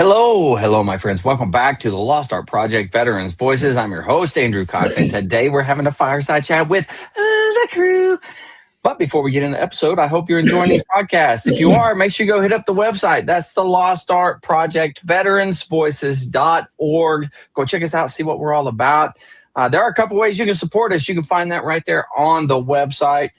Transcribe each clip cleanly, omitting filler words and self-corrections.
Hello, my friends. Welcome back to the Lost Art Project Veterans Voices. I'm your host, Andrew Cox, and today we're having a fireside chat with the crew. But before we get into the episode, I hope you're enjoying these podcasts. If you are, make sure you go hit up the website. That's the Lost Art Project, veteransvoices.org. Go check us out, see what we're all about. There are a couple ways you can support us. You can find that right there on the website.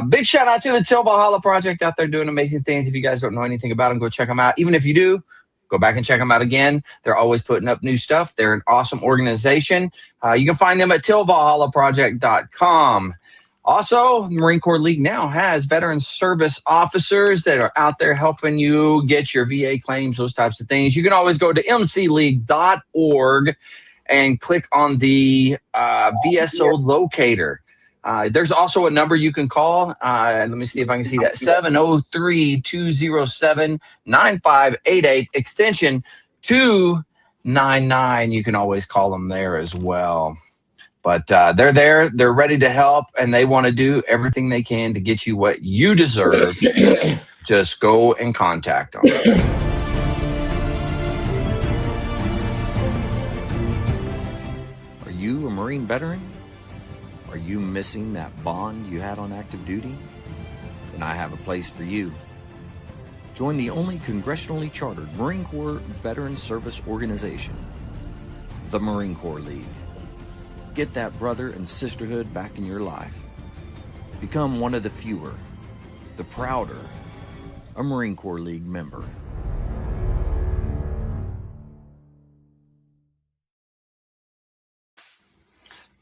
Big shout out to the Till Valhalla Project out there doing amazing things. If you guys don't know anything about them, go check them out. Even if you do, go back and check them out again. They're always putting up new stuff. They're an awesome organization. You can find them at tillvalhallaproject.com. Also, the Marine Corps League now has veteran service officers that are out there helping you get your VA claims, those types of things. You can always go to mcleague.org and click on the VSO locator. There's also a number you can call. Let me see if I can see that. 703-207-9588, extension 299. You can always call them there as well. But they're there. They're ready to help, and they want to do everything they can to get you what you deserve. Just go and contact them. Are you a Marine veteran? Are you missing that bond you had on active duty? Then I have a place for you. Join the only congressionally chartered Marine Corps veteran service organization, the Marine Corps League. Get that brother and sisterhood back in your life. Become one of the fewer, the prouder, a Marine Corps League member.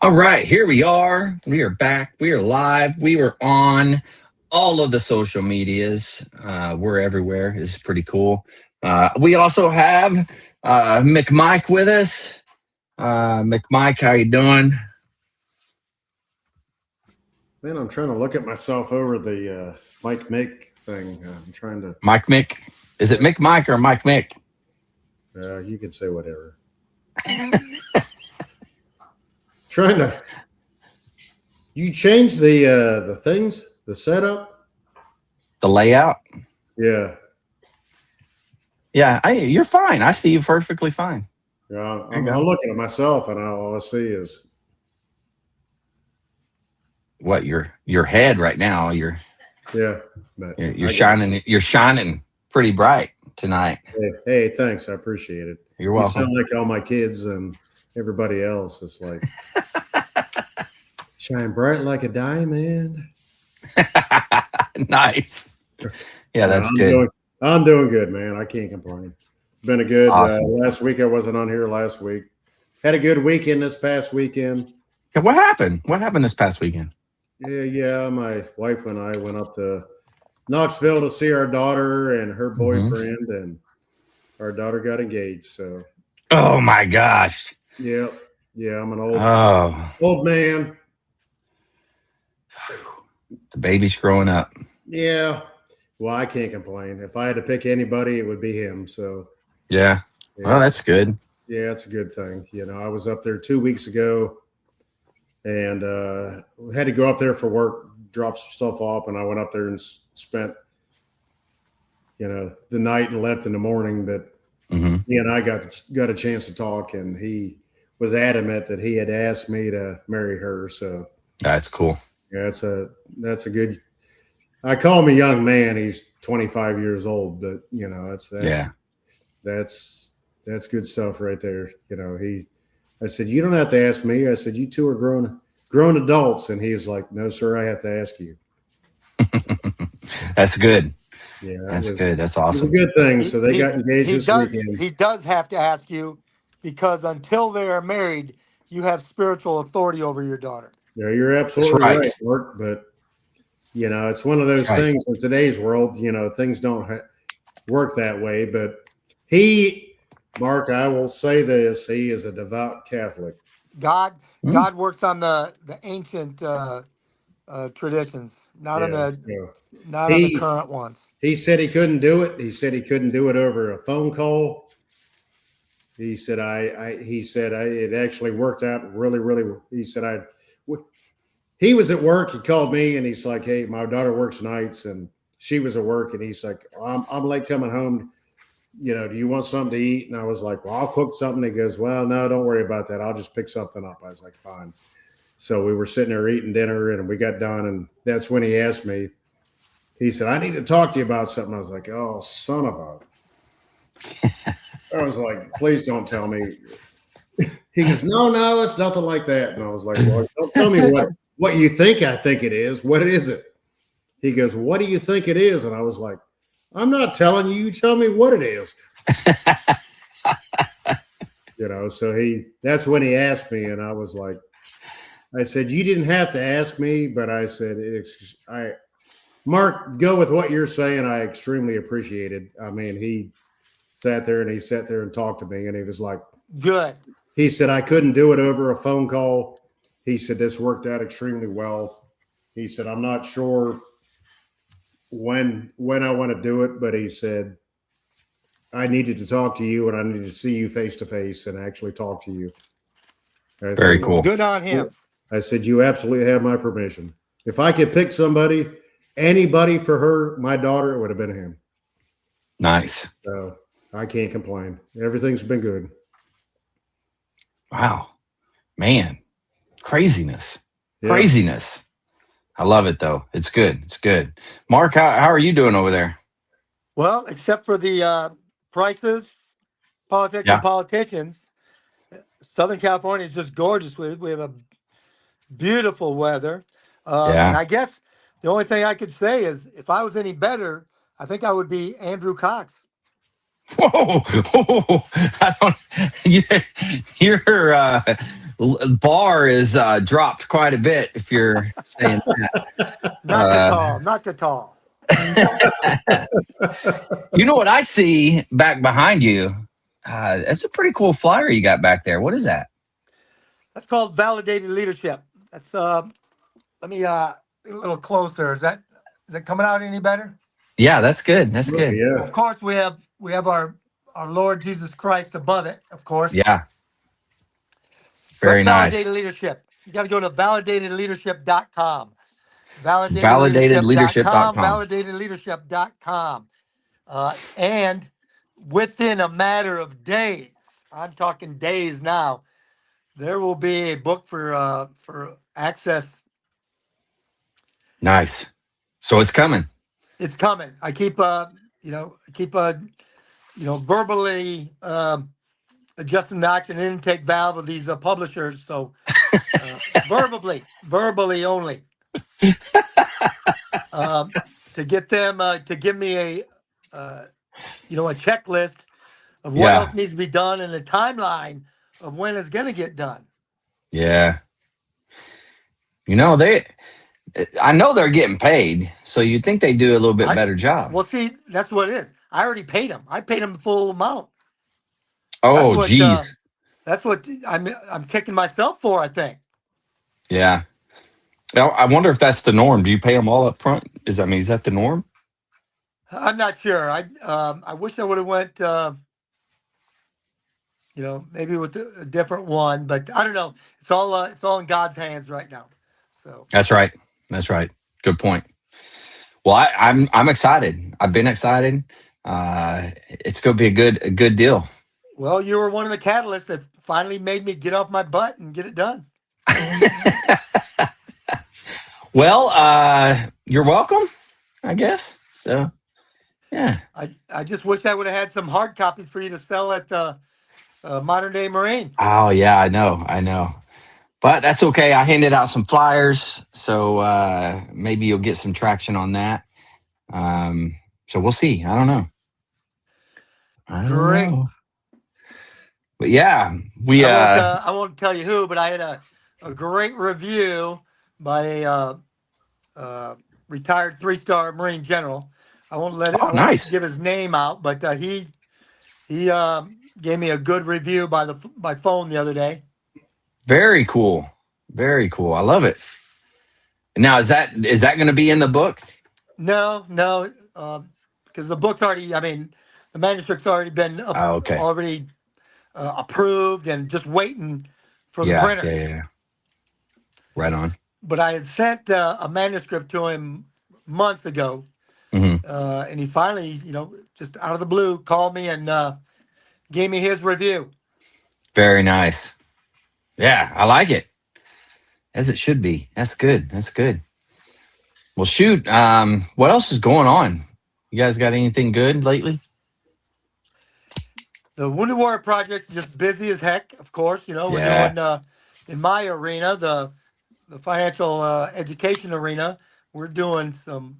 All right, here we are. We are back. We are live. We were on all of the social medias. We're everywhere. It's pretty cool. We also have McMike with us. McMike, how you doing? Man, I'm trying to look at myself over the Mike Mick thing. I'm trying to... Mike Mick? Is it McMike or Mike Mick? You can say whatever. Trying to... You changed the things, the setup? The layout? Yeah. Yeah, you're fine. I see you perfectly fine. Yeah, I'm looking at myself, and all I see is... What, your head right now? You're shining. You're shining pretty bright tonight. Hey, thanks. I appreciate it. You're welcome. You sound like all my kids and everybody else. It's like shine bright like a diamond. Nice. Yeah, that's good. I'm doing good, man. I can't complain. It's been a good awesome. Last week. I wasn't on here last week. Had a good weekend this past weekend. What happened? What happened this past weekend? Yeah. My wife and I went up to Knoxville to see our daughter and her boyfriend, and our daughter got engaged. So, oh my gosh. Yeah. I'm an old man. The baby's growing up. Yeah. Well, I can't complain. If I had to pick anybody, it would be him. So, yeah. Well, that's good. Yeah, it's a good thing. I was up there 2 weeks ago, and had to go up there for work, drop some stuff off, and I went up there and spent, the night and left in the morning. But he and I got a chance to talk, and he was adamant that he had asked me to marry her. So that's cool. Yeah, that's a good. I call him a young man. He's 25 years old, but that's good stuff right there. I said, you don't have to ask me. I said, you two are grown adults. And he's like, no, sir, I have to ask you. That's good. Yeah, that's good. That's awesome. It's a good thing. So they got engaged this weekend. He does have to ask you, because until they are married, you have spiritual authority over your daughter. Yeah, you're absolutely right, Mark. But, it's one of those things in today's world, things don't work that way. But Mark, I will say this, he is a devout Catholic. God works on the ancient traditions, not on the current ones. He said he couldn't do it. He said he couldn't do it over a phone call. He said it actually worked out really, really. He said he was at work. He called me and he's like, hey, my daughter works nights, and she was at work, and he's like, I'm late coming home. do you want something to eat? And I was like, well, I'll cook something. He goes, well, no, don't worry about that. I'll just pick something up. I was like, fine. So we were sitting there eating dinner, and we got done, and that's when he asked me. He said, I need to talk to you about something. I was like, oh, son of a. I was like, please don't tell me. He goes, no, it's nothing like that. And I was like, well, don't tell me what you think I think it is. What is it? He goes, what do you think it is? And I was like, I'm not telling you. You tell me what it is. So that's when he asked me, and I was like, I said, you didn't have to ask me, but I said, Mark, go with what you're saying. I extremely appreciate it. I mean, he sat there and talked to me, and he was like, good. He said, I couldn't do it over a phone call. He said, this worked out extremely well. He said, I'm not sure when I want to do it, but he said, I needed to talk to you, and I needed to see you face to face and actually talk to you. Very cool. Good on him. I said, you absolutely have my permission. If I could pick anybody for her, my daughter, it would have been him. Nice. So I can't complain. Everything's been good. Wow, man, craziness. Yeah. I love it though. It's good. Mark, how are you doing over there? Well, except for the prices, politics, and politicians, Southern California is just gorgeous. We have a beautiful weather. And I guess the only thing I could say is if I was any better, I think I would be Andrew Cox. Whoa. I don't, your bar is dropped quite a bit if you're saying that. Not too tall. You know what I see back behind you? That's a pretty cool flyer you got back there. What is that? That's called validated leadership. That's let me get a little closer. Is that coming out any better? Yeah, that's good. That's good. Yeah. Of course, we have our Lord Jesus Christ above it. Of course. Yeah. Very nice. Validated leadership. You got to go to validatedleadership.com. Validatedleadership.com. Validatedleadership.com. And within a matter of days, I'm talking days now, there will be a book for access. Nice. So it's coming. It's coming. I keep verbally adjusting the oxygen intake valve of these publishers. So verbally only, to get them to give me a checklist of what else needs to be done and a timeline of when it's going to get done. Yeah. I know they're getting paid, so you'd think they do a little bit better job. Well, see, that's what it is. I already paid them. I paid them the full amount. Oh, geez. That's what I'm kicking myself for, I think. Yeah. I wonder if that's the norm. Do you pay them all up front? Is that the norm? I'm not sure. I wish I would have went, maybe with a different one, but I don't know. It's all in God's hands right now. So That's right. Good point. Well, I'm excited. I've been excited. It's going to be a good deal. Well, you were one of the catalysts that finally made me get off my butt and get it done. Well, you're welcome, I guess. So, yeah. I just wish I would have had some hard copies for you to sell at the Modern Day Marine. Oh, yeah, I know. But that's okay. I handed out some flyers, so maybe you'll get some traction on that. So we'll see. I don't know. Great. But yeah, I won't tell you who, but I had a great review by a retired 3-star Marine general. I won't give his name out, but he gave me a good review by phone the other day. Very cool. I love it. Now, is that going to be in the book? No, because the book's already. The manuscript's already been already approved and just waiting for the printer. Yeah. Right on. But I had sent a manuscript to him months ago, mm-hmm. And he finally, just out of the blue, called me and gave me his review. Very nice. Yeah, I like it. As it should be. That's good. That's good. Well, shoot. What else is going on? You guys got anything good lately? The Wounded Warrior Project is just busy as heck, of course. We're Yeah. doing in my arena, the financial education arena, we're doing some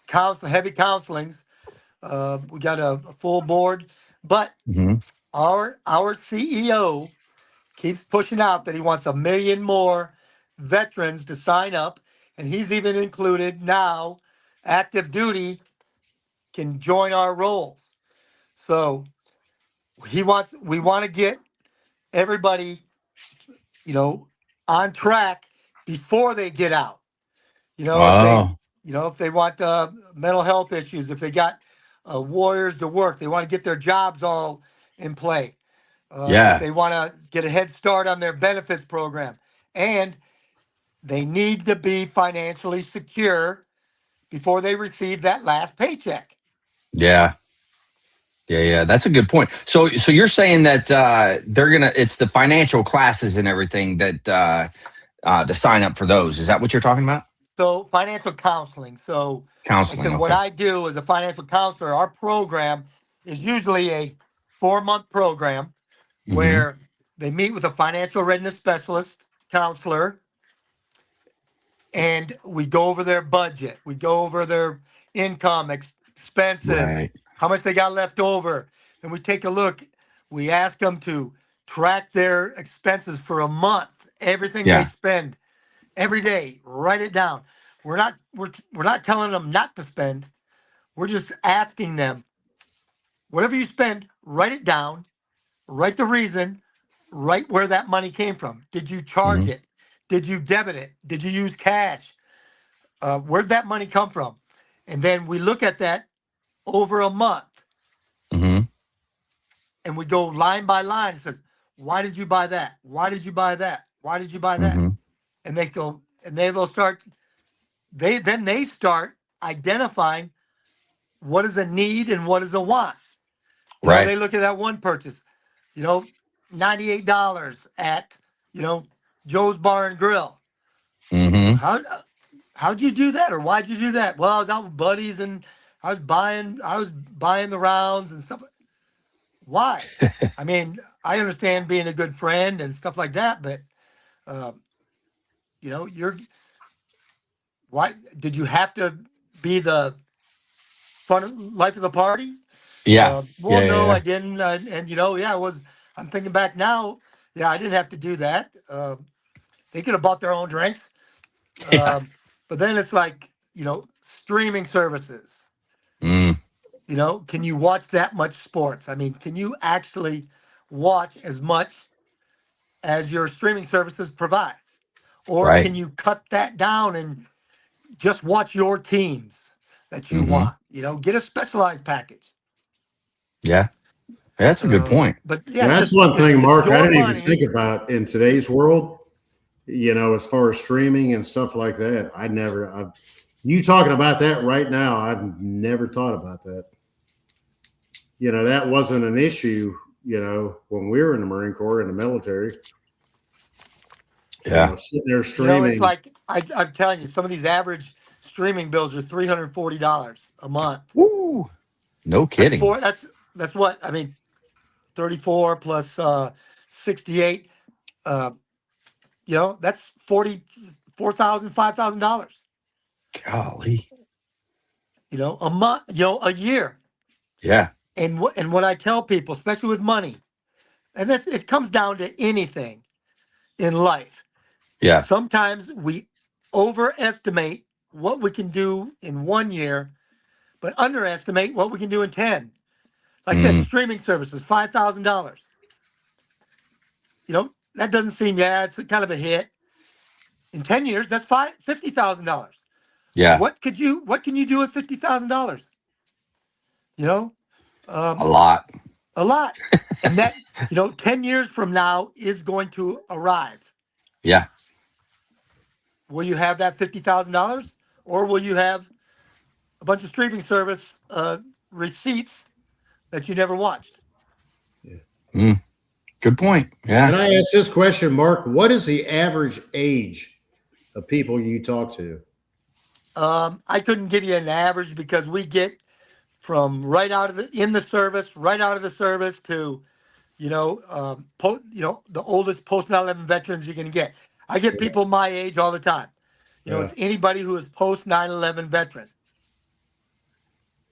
heavy counselings. We got a full board, but Hmm. our CEO keeps pushing out that he wants 1 million more veterans to sign up, and he's even included now active duty can join our roles. So we want to get everybody, on track before they get out. If they, Oh, if they want mental health issues, if they got warriors to work, they want to get their jobs all in play. If yeah. they want to get a head start on their benefits program, and they need to be financially secure before they receive that last paycheck. Yeah. Yeah. Yeah. That's a good point. So you're saying that it's the financial classes and everything that to sign up for those. Is that what you're talking about? So financial counseling. So like I Counseling. said, what Okay. I do as a financial counselor, our program is usually a 4-month program Hmm. where they meet with a financial readiness specialist, counselor, and we go over their budget. We go over their income, expenses, Right. how much they got left over. And we take a look. We ask them to track their expenses for a month, everything they Yeah. spend every day, write it down. We're not telling them not to spend. We're just asking them, whatever you spend, write it down, write the reason, write where that money came from. Did you charge Hmm. it? Did you debit it? Did you use cash? Where'd that money come from? And then we look at that over a month Hmm. and we go line by line. It says, why did you buy that? Why did you buy that? Why did you buy that? Hmm. And they go, and they'll start, they start identifying what is a need and what is a want. Right. They look at that one purchase, you know, $98 at, you know, Joe's Bar and Grill. Hmm. How'd you do that, or why'd you do that? Well, I was out with buddies and I was buying the rounds and stuff. Why? I mean, I understand being a good friend and stuff like that, but um, you're why did you have to be the life of the party? Yeah. Well, Yeah. Yeah. no, I Yeah. didn't, and yeah, I was. I'm thinking back now. Yeah, I didn't have to do that. They could have bought their own drinks. Yeah. But then it's like, streaming services. Mm. Can you watch that much sports? I mean, can you actually watch as much as your streaming services provides? Or Right. can you cut that down and just watch your teams that you Hmm. want? Get a specialized package. Yeah. That's a good point. But yeah, And it's that's just one thing, it's Mark, I your didn't even money. think about in today's world, as far as streaming and stuff like that. You talking about that right now, I've never thought about that. That wasn't an issue, when we were in the Marine Corps, in the military, Yeah. sitting there It's streaming. like I'm telling you, some of these average streaming bills are $340 a month. Woo. No That's kidding. four. That's what I mean. 34 plus 68. Uh, that's 44,000, $5,000. Golly. A month. A year. Yeah. And what I tell people, especially with money, and it comes down to anything in life. Yeah. Sometimes we overestimate what we can do in 1 year, but underestimate what we can do in 10. Like I said, Mm. streaming services, $5,000. That doesn't seem, yeah, it's kind of a hit. In 10 years, that's $50,000. Yeah. What can you do with $50,000? You know, A um, lot. a lot. And that, 10 years from now is going to arrive. Yeah. Will you have that $50,000, or will you have a bunch of streaming service receipts that you never watched. Yeah. Good point. Yeah. Can I ask this question, Mark? What is the average age of people you talk to? I couldn't give you an average because we get from right out of the service to, the oldest post 9/11 veterans you can get. I get people my age all the time. It's anybody who is post 9/11 veteran.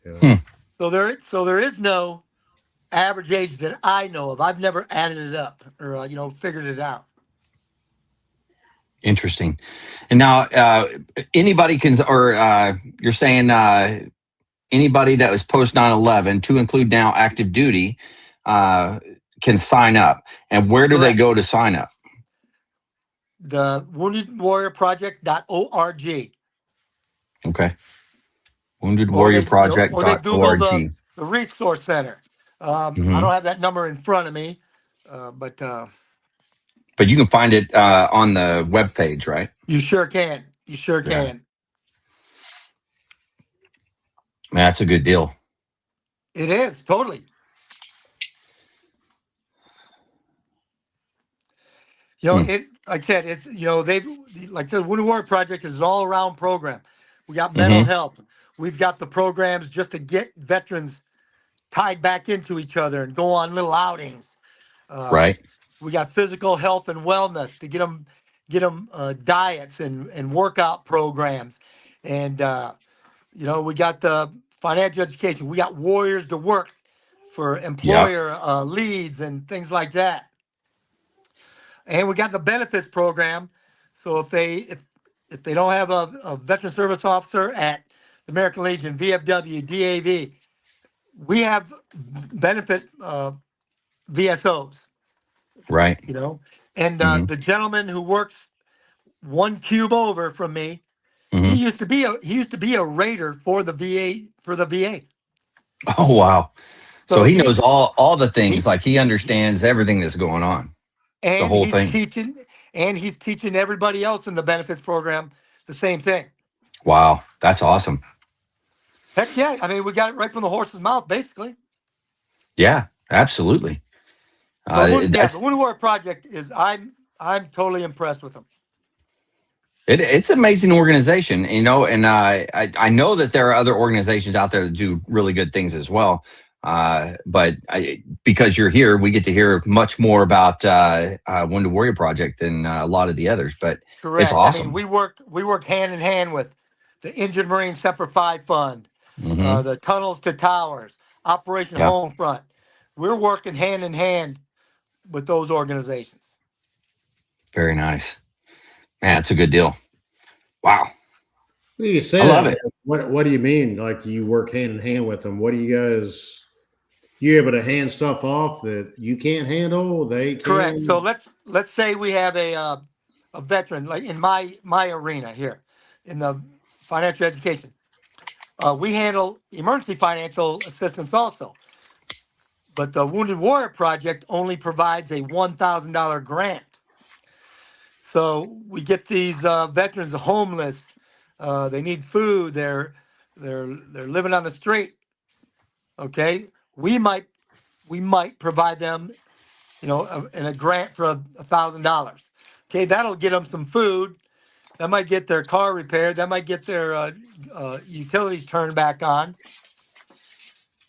Yeah. So there is no average age that I know of. I've never added it up or figured it out. Interesting. And now anybody can, or you're saying anybody that was post 9/11 to include now active duty can sign up. And where do they go to sign up? The woundedwarriorproject.org. Okay. Woundedwarriorproject.org. Or they Google the resource center. I don't have that number in front of me, but you can find it on the webpage, right? You sure can. You sure can. Man, that's a good deal. It is, totally. It, like I said, it's, they've, like the Wounded Warrior Project is an all around program. We got mental health. We've got the programs just to get veterans tied back into each other and go on little outings. Right. We got physical health and wellness to get them diets and workout programs. And, we got the financial education. We got Warriors to Work for employer leads and things like that. And we got the benefits program. So if they don't have a veteran service officer at the American Legion, VFW, DAV, we have benefit VSOs. Right. And the gentleman who works one cube over from me, he used to be a raider for the VA. Oh wow! So he knows all the things. Like he understands everything that's going on. And the whole he's thing. He's teaching everybody else in the benefits program the same thing. Wow, that's awesome. Heck yeah! I mean, we got it right from the horse's mouth, basically. Yeah, absolutely. So the Wounded Warrior Project is I'm totally impressed with them. It's an amazing organization, and I know that there are other organizations out there that do really good things as well. But because you're here, we get to hear much more about Wounded Warrior Project than a lot of the others. But correct. It's awesome. I mean, we work hand in hand with the Injured Marine Semper Fi Fund, the Tunnels to Towers, Operation Homefront. We're working hand in hand with those organizations. Very nice, man. It's a good deal. Wow. What do you say? I love it. What do you mean? Like you work hand in hand with them? What do you guys? You able to hand stuff off that you can't handle? They can? Correct. So let's say we have a veteran, like in my arena here, in the financial education. We handle emergency financial assistance also, but the Wounded Warrior Project only provides a $1,000 grant. So we get these veterans homeless. They need food. They're living on the street. Okay, we might provide them, in a grant for $1,000. Okay, that'll get them some food. That might get their car repaired. That might get their utilities turned back on.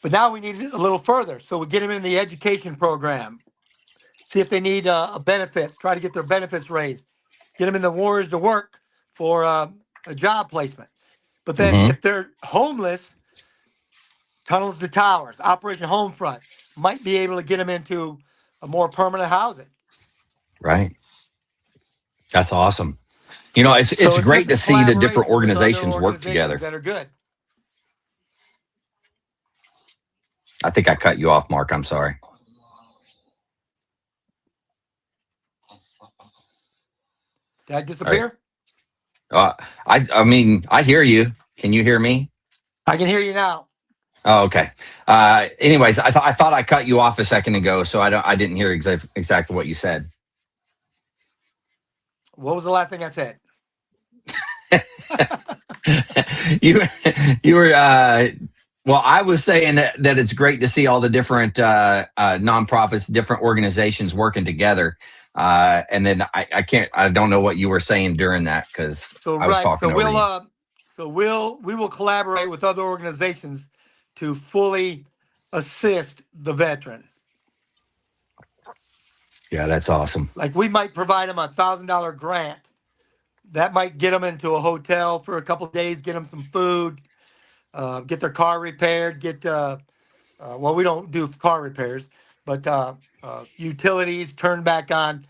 But now we need a little further. So we get them in the education program. See if they need a benefits. Try to get their benefits raised. Get them in the Warriors to Work for a job placement. But then if they're homeless, Tunnels to Towers, Operation Homefront might be able to get them into a more permanent housing. Right. That's awesome. It's great to see the different organizations work together. That are good. I think I cut you off, Mark. I'm sorry. Did I disappear? I mean, I hear you. Can you hear me? I can hear you now. Oh, okay. Anyways, I thought I cut you off a second ago, so I didn't hear exactly what you said. What was the last thing I said? you you were well, I was saying that it's great to see all the different nonprofits, different organizations working together. And then I don't know what you were saying during that because So I was right. talking over you. We will collaborate with other organizations to fully assist the veteran. Yeah, that's awesome. Like we might provide them $1,000 grant that might get them into a hotel for a couple of days, get them some food, get their car repaired, well, we don't do car repairs, but utilities turned back on.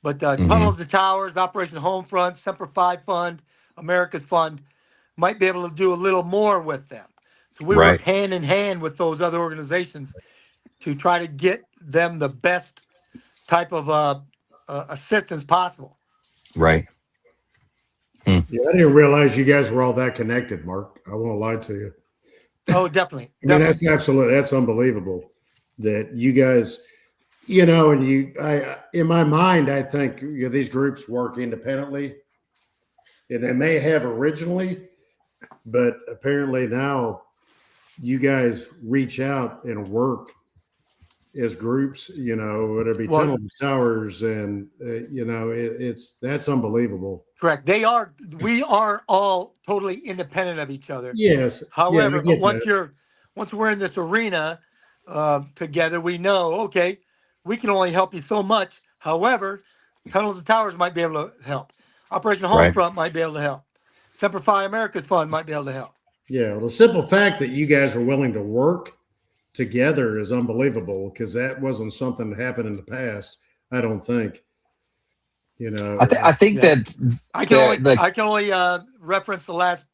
But Tunnels to Towers, Operation Homefront, Semper Fi Fund, America's Fund might be able to do a little more with them. So we Right. work hand in hand with those other organizations to try to get them the best type of assistance possible. Right. Yeah, I didn't realize you guys were all that connected, Mark. I won't lie to you. Oh, definitely. I mean, Definitely. that's unbelievable that you guys, and in my mind, I think these groups work independently, and they may have originally, but apparently now you guys reach out and work as groups, whether it be Well, Tunnel Towers and, that's unbelievable. correct. We are all totally independent of each other. Yes. Yeah, I However, but get that. once we're in this arena together, we know, okay, we can only help you so much. However, Tunnels and Towers might be able to help. Operation Right. Homefront might be able to help. Semper Fi America's Fund might be able to help. Yeah. Well, the simple fact that you guys are willing to work together is unbelievable because that wasn't something that happened in the past. I don't think. I think Yeah. that I can only reference the last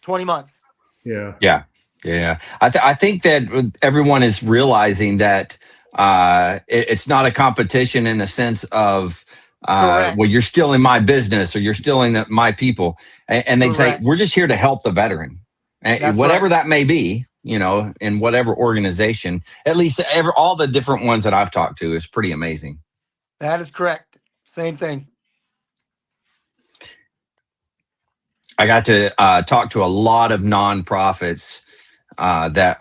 20 months. Yeah. Yeah. I think that everyone is realizing that it's not a competition in the sense of, Correct. well, you're stealing my business or you're stealing my people. And they say, Correct. we're just here to help the veteran. And That's whatever right. that may be, in whatever organization, at least all the different ones that I've talked to is pretty amazing. That is correct. Same thing. I got to talk to a lot of nonprofits that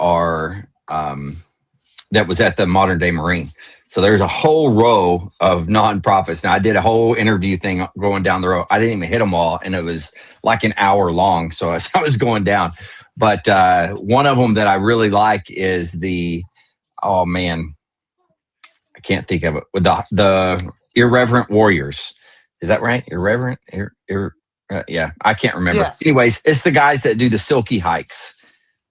was at the Modern Day Marine. So there's a whole row of nonprofits. Now I did a whole interview thing going down the road. I didn't even hit them all, and it was like an hour long. So as I was going down, but one of them that I really like is oh man, I can't think of it. With the Irreverent Warriors. Is that right? Irreverent? Yeah, I can't remember. Yes. Anyways, it's the guys that do the silky hikes.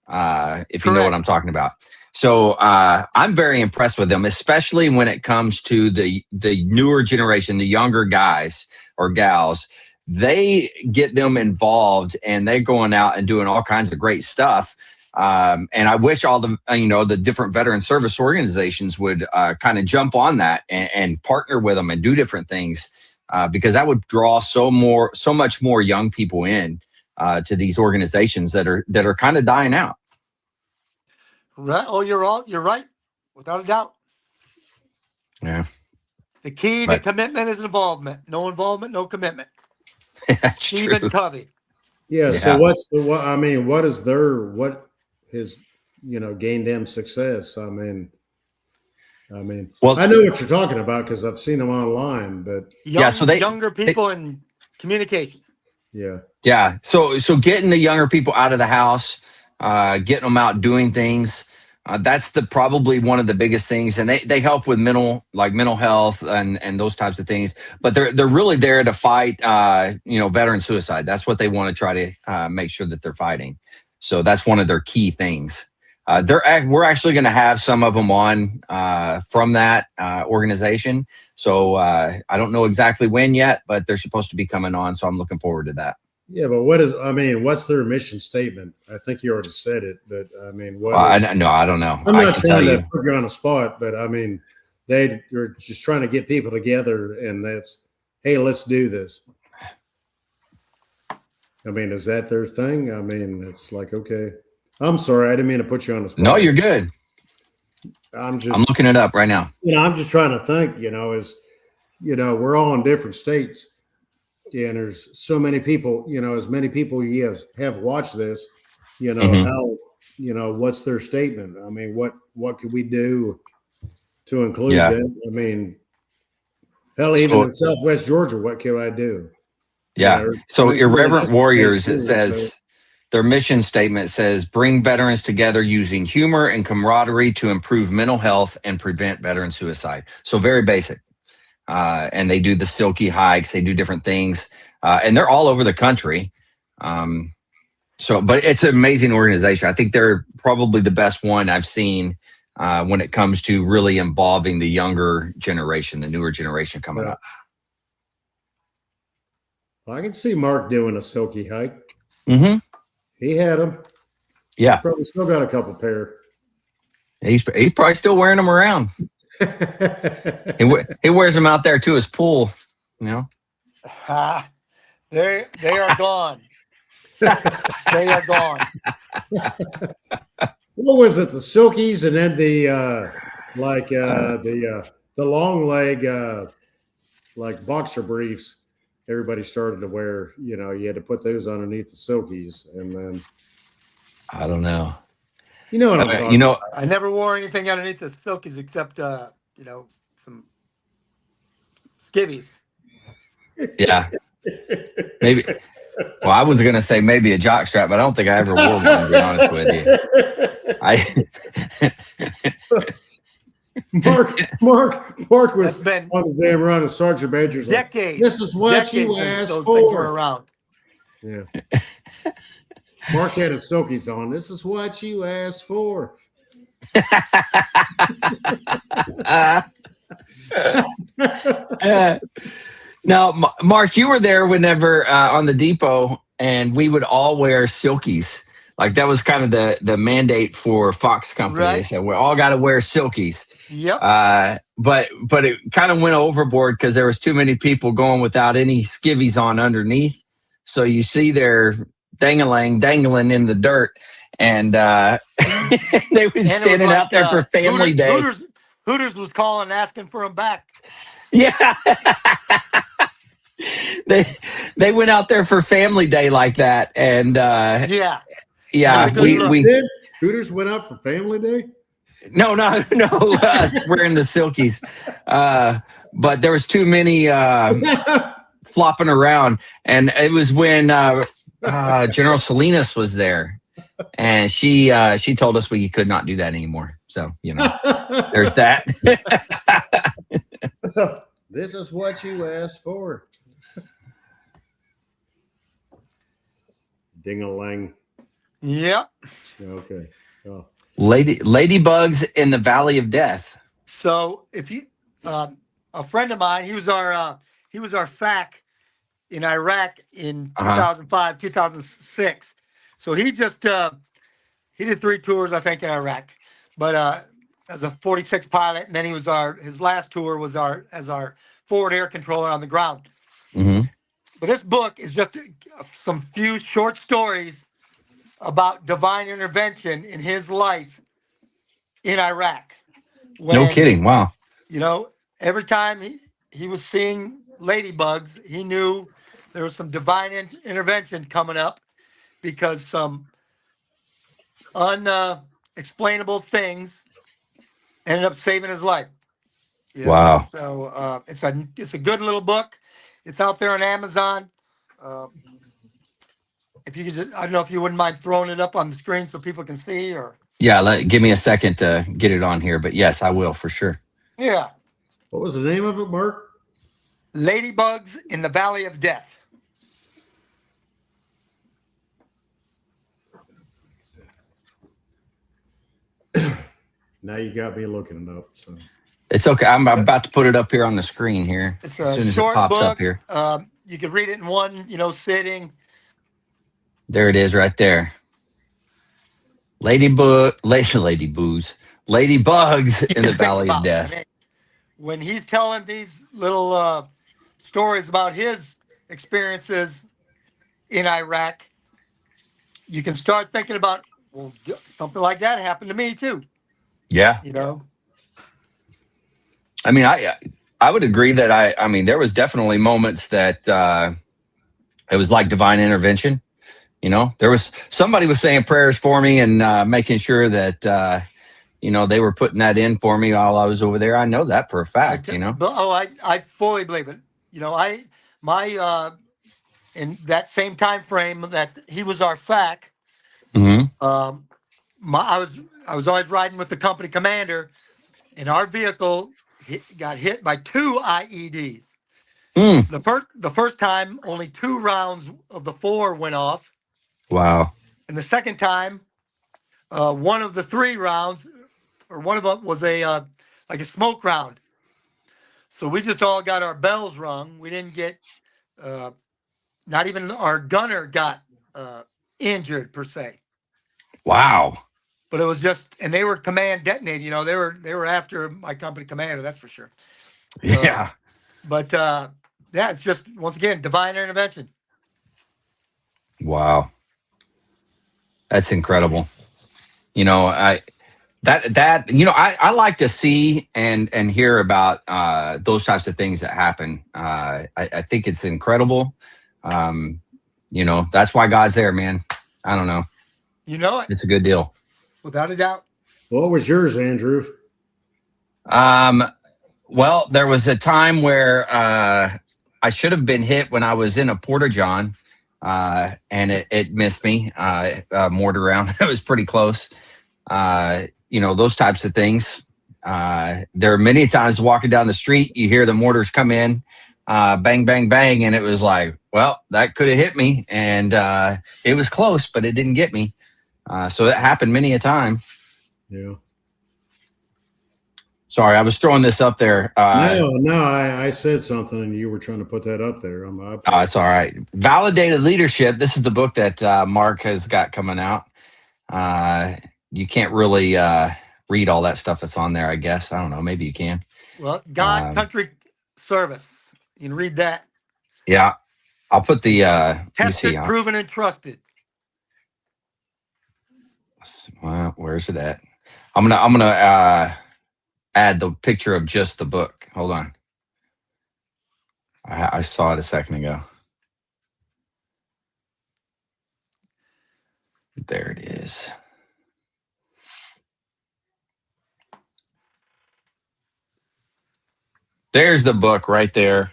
If you know what I'm talking about. So I'm very impressed with them, especially when it comes to the newer generation, the younger guys or gals. They get them involved, and they're going out and doing all kinds of great stuff. And I wish all the different veteran service organizations would kind of jump on that and partner with them and do different things. Because that would draw so much more young people in to these organizations that are kind of dying out. Right. Oh, you're right, without a doubt. Yeah. The key to commitment is involvement. No involvement, no commitment. That's Stephen true. Covey. Yeah. So what has gained them success? I mean, well, I know what you're talking about because I've seen them online, but younger people in communication. Yeah. Yeah. So getting the younger people out of the house, getting them out doing things, that's probably one of the biggest things. And they help with mental health and those types of things. But they're really there to fight, veteran suicide. That's what they want to try to make sure that they're fighting. So that's one of their key things. We're actually going to have some of them on from that organization. So I don't know exactly when yet, but they're supposed to be coming on. So I'm looking forward to that. Yeah, but what's their mission statement? I think you already said it, but I mean, I don't know. I'm not trying to put you on the spot, but I mean, they're just trying to get people together, and hey, let's do this. I mean, is that their thing? I mean, it's like, okay. I'm sorry, I didn't mean to put you on the spot. No, you're good. I'm looking it up right now. I'm just trying to think, we're all in different states. and there's so many people, as many people have watched this, Mhm. how, what's their statement? I mean, what could we do to include Yeah. them? I mean, hell, even So in Southwest Georgia, what can I do? yeah. So There's really Irreverent nothing they Warriors, it see, so says their mission statement says bring veterans together using humor and camaraderie to improve mental health and prevent veteran suicide. So very basic. And they do the silky hikes, they do different things, and they're all over the country. But it's an amazing organization. I think they're probably the best one I've seen when it comes to really involving the younger generation, the newer generation coming up. I can see Mark doing a silky hike. Mm-hmm. He had them. Yeah. He's probably still got a couple pair. He's probably still wearing them around. He wears them out there to his pool, They are gone. They are gone. What was it? The silkies, and then the long leg like boxer briefs. Everybody started to wear. You had to put those underneath the silkies, and then I don't know. You know what I'm talking about. I never wore anything underneath the silkies except some skivvies. Yeah. Maybe. Well, I was going to say maybe a jock strap, but I don't think I ever wore one, to be honest with you. Mark was on the damn run of Sergeant Major's. Decades. This is what you asked those for. Things were around. Yeah. Mark had his silkies on. This is what you asked for. Now, Mark, you were there whenever on the depot, and we would all wear silkies. Like that was kind of the mandate for Fox Company. Right. They said we all got to wear silkies. Yep. But it kind of went overboard because there was too many people going without any skivvies on underneath. So you see their dangling in the dirt, and they were standing out there for Family Day. Hooters was calling, asking for them back. Yeah. They went out there for Family Day like that, and Hooters went out for Family Day. No, us wearing the silkies, but there was too many flopping around, and it was when General Salinas was there, and she told us we could not do that anymore. So there's that. This is what you asked for. Ding-a-lang. Yep. Okay. Oh. Ladybugs in the Valley of Death. So if you, a friend of mine, he was our FAC in Iraq in 2005, 2006. So he just he did 3 tours, I think, in Iraq, but as a 46 pilot, and then his last tour was as our forward air controller on the ground. Mm-hmm. But this book is just some few short stories about divine intervention in his life in Iraq. No kidding. Wow. Every time he was seeing ladybugs, he knew there was some divine intervention coming up because some unexplainable things ended up saving his life. Wow. So it's a good little book. It's out there on Amazon. If you could just, I don't know if you wouldn't mind throwing it up on the screen so people can see, or. Yeah, give me a second to get it on here, but yes, I will for sure. Yeah. What was the name of it, Mark? Ladybugs in the Valley of Death. Now you got me looking it up. So. It's okay. I'm about to put it up here on the screen here as soon as it pops up here. You could read it in one, sitting. There it is right there. Ladybugs in the Valley of Death. I mean, when he's telling these little stories about his experiences in Iraq, you can start thinking about, well, something like that happened to me too. Yeah. I mean, I would agree that I mean, there was definitely moments that It was like divine intervention. There was somebody was saying prayers for me and making sure that they were putting that in for me while I was over there. I know that for a fact. I fully believe it. In that same time frame that he was our FAC, um, I was always riding with the company commander, and our vehicle got hit by 2 IEDs. Mm. The first time, only 2 rounds of the 4 went off. Wow. And the second time, one of the 3 rounds, or one of them was like a smoke round. So we just all got our bells rung. We didn't get, not even our gunner got injured per se. Wow. But it was just, and they were command detonated. They were after my company commander. That's for sure. Yeah. Yeah, it's just, once again, divine intervention. Wow. That's incredible. I like to see and hear about those types of things that happen. I think it's incredible. That's why God's there, man. I don't know. It's a good deal. Without a doubt. What was yours, Andrew? Well, there was a time where I should have been hit when I was in a porta-john, and it missed me. Mortar round. It was pretty close. Those types of things. There are many times walking down the street, you hear the mortars come in, bang, bang, bang, and it was like, well, that could have hit me, and it was close, but it didn't get me. So that happened many a time. Yeah. Sorry, I was throwing this up there. No, I said something and you were trying to put that up there. It's all right. Validated Leadership. This is the book that Mark has got coming out. You can't really read all that stuff that's on there, I guess. I don't know. Maybe you can. Well, God, Country, Service. You can read that. Yeah. I'll put the tested, proven, and trusted. Well, where's it at? I'm gonna add the picture of just the book. Hold on. I saw it a second ago. There it is. There's the book right there.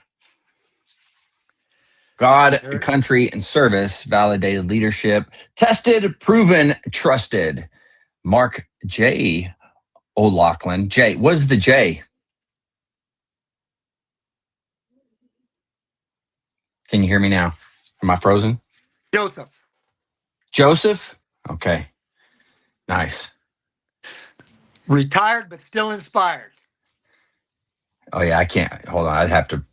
God, Country, and Service, Validated Leadership, Tested, Proven, Trusted. Mark J. O'Loughlin. J. What is the J? Can you hear me now? Am I frozen? Joseph. Joseph? Okay. Nice. Retired, but still inspired. Oh, yeah, I can't. Hold on. I'd have to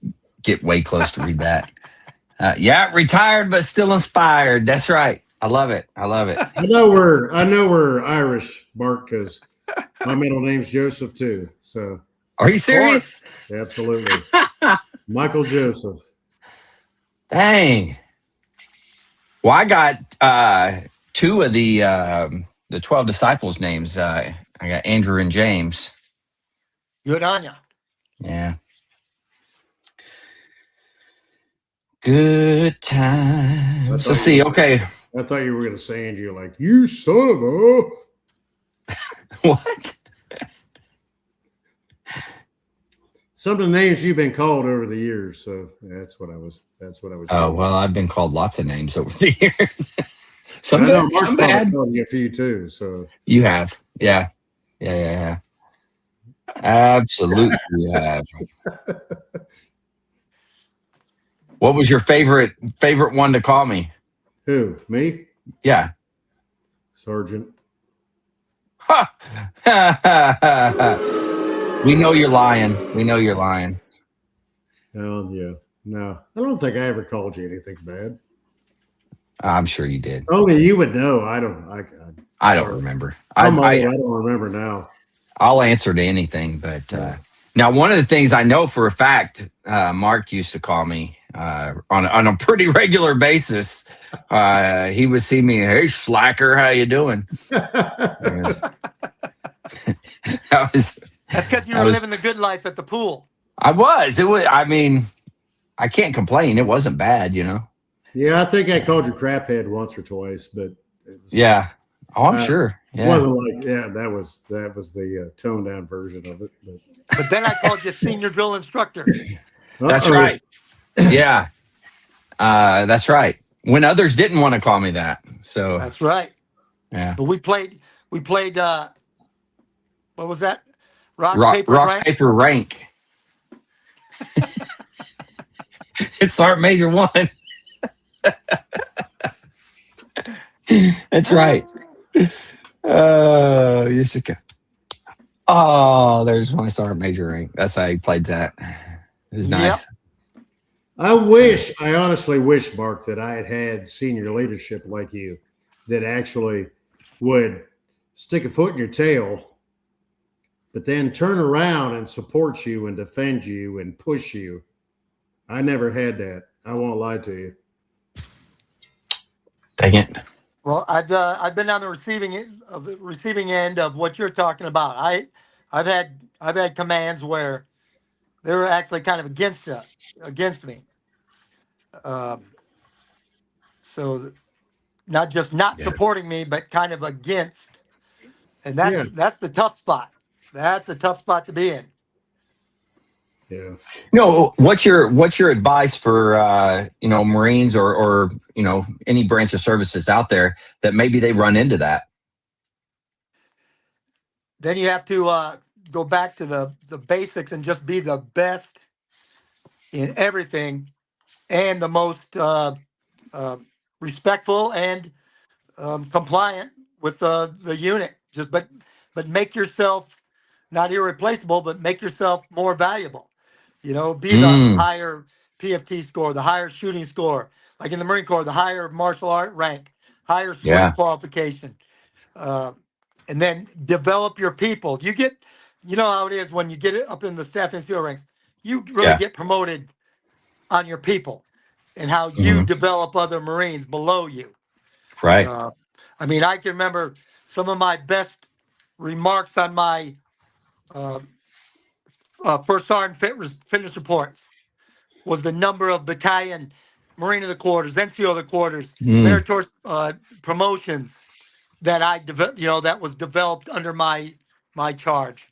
get way close to read that. Yeah, retired, but still inspired. That's right. I love it. I love it. I know we're Irish, Mark, because my middle name's Joseph too. So, are you serious? Absolutely. Michael Joseph. Dang. Well, I got 2 of the 12 disciples' names. I got Andrew and James. Good on ya. Yeah. Good times. Let's see. Okay. I thought you were going to say, Andrew, like, you son of a. What? Some of the names you've been called over the years. So that's what I was. Oh, well, I've been called lots of names over the years. Some good, some bad. A few too. So you have. Yeah. Absolutely, you have. What was your favorite one to call me? Who? Me? Yeah. Sergeant. We know you're lying. Oh, yeah. No, I don't think I ever called you anything bad. I'm sure you did. Only you would know. I don't remember. I don't remember now. I'll answer to anything, but now one of the things I know for a fact, Mark used to call me on a pretty regular basis. He would see me, hey slacker, how you doing? That's because you were living the good life at the pool. I was. I mean, I can't complain. It wasn't bad, Yeah, I think I called you craphead once or twice, but it was, Yeah. Oh, I'm sure. it Yeah. wasn't like that was the toned down version of it. But then I called you senior drill instructor. That's Uh-oh. right. Yeah. That's right. When others didn't want to call me that. So That's right. yeah. But we played what was that? Rock, paper, Rock, rank. paper, rank. It's Sergeant Major 1. That's right. Used to go. Oh, there's my Sergeant Major rank. That's how he played that. It was nice. I honestly wish, Mark, that I had senior leadership like you that actually would stick a foot in your tail, but then turn around and support you and defend you and push you. I never had that. I won't lie to you. Dang it. Well, I've been on the receiving end of what you're talking about. I've had commands where they were actually kind of against me. So not just not supporting me, but kind of against, and that's the tough spot. That's a tough spot to be in. Yeah. No, what's your advice for Marines or any branch of services out there that maybe they run into that? Then you have to go back to the basics and just be the best in everything, and the most respectful and compliant with the unit. But make yourself not irreplaceable, but make yourself more valuable. Be the higher PFT score, the higher shooting score, like in the Marine Corps, the higher martial art rank, higher swim qualification, and then develop your people. You know how it is when you get it up in the staff and SEAL ranks, you really get promoted on your people and how you develop other Marines below you. Right. I mean, I can remember some of my best remarks on my first sergeant fitness reports was the number of battalion Marine of the quarters, NCO of the quarters, meritorious promotions that that was developed under my charge.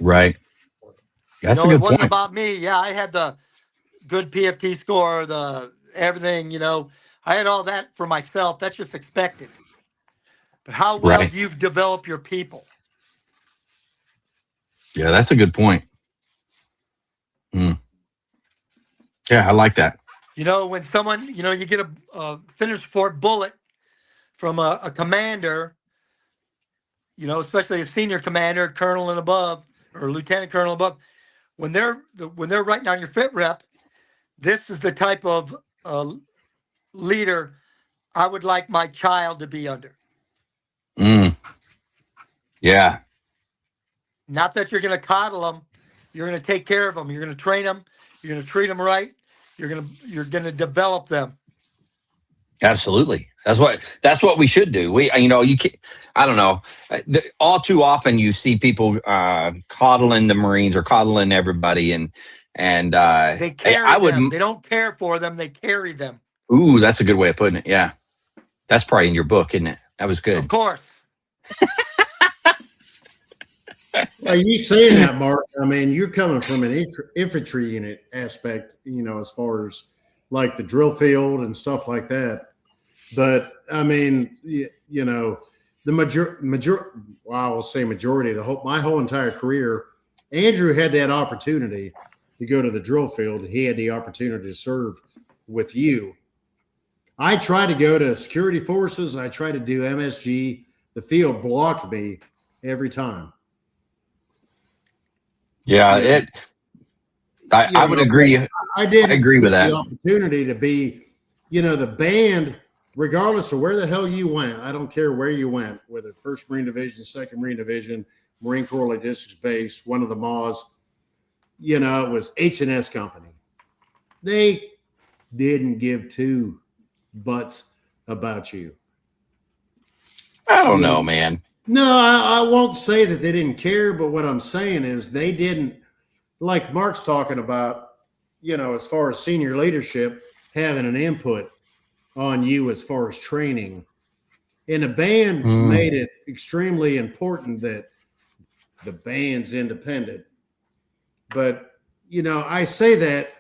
Right. That's a It good wasn't point. about me. Yeah, I had the good PFT score, the everything. I had all that for myself. That's just expected. But how well do you develop your people? Yeah, that's a good point. Yeah, I like that. When someone, you get a finish report bullet from a commander, especially a senior commander, colonel and above, or lieutenant colonel above, when they're writing down your fit rep, this is the type of leader I would like my child to be under. Yeah. Not that you're going to coddle them, you're going to take care of them, you're going to train them, you're going to treat them right, you're going to develop them. Absolutely. That's what we should do. You can't, I don't know. All too often you see people coddling the Marines or coddling everybody, and they carry them. They don't care for them. They carry them. Ooh, that's a good way of putting it. Yeah, that's probably in your book, isn't it? That was good. Of course. Are you saying that, Mark? I mean, you're coming from an infantry unit aspect, as far as like the drill field and stuff like that. But I mean, the I'll say majority of my whole entire career, Andrew had that opportunity to go to the drill field. He had the opportunity to serve with you. I tried to go to security forces. I tried to do MSG. The field blocked me every time. Yeah, I would agree. I agree with that. The opportunity to be, the band, regardless of where the hell you went. I don't care where you went, whether 1st Marine Division, 2nd Marine Division, Marine Corps Logistics Base, one of the MAWs, it was H&S Company. They didn't give two butts about you. I don't know, man. No, I won't say that they didn't care, but what I'm saying is they didn't, like Mark's talking about, as far as senior leadership having an input. on you as far as training. And the band Mm. made it extremely important that the band's independent. But, I say that,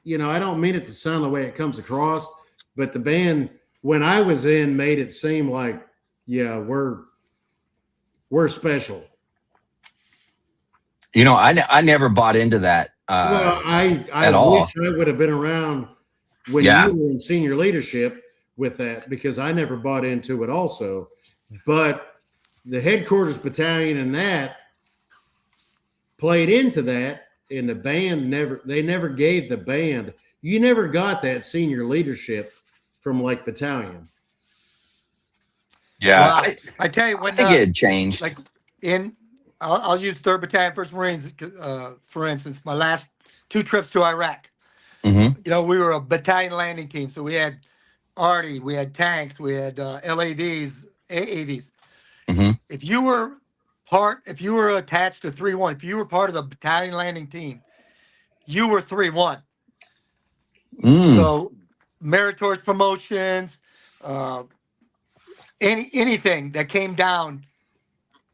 I don't mean it to sound the way it comes across, but the band, when I was in, made it seem like, yeah, we're special. I never bought into that Well, I at all. wish I would have been around when Yeah. you were in senior leadership with that, because I never bought into it also. But the headquarters battalion and that played into that, and the band never gave the band. You never got that senior leadership from like battalion. Yeah. Well, I tell you, I when think it had changed. like I'll use 3rd Battalion, 1st Marines, for instance. My last 2 trips to Iraq. Mm-hmm. We were a battalion landing team, so we had arty, we had tanks, we had LAVs, AAVs. Mm-hmm. If you were attached to 3-1, if you were part of the battalion landing team, you were 3-1. Mm. So meritorious promotions, anything that came down,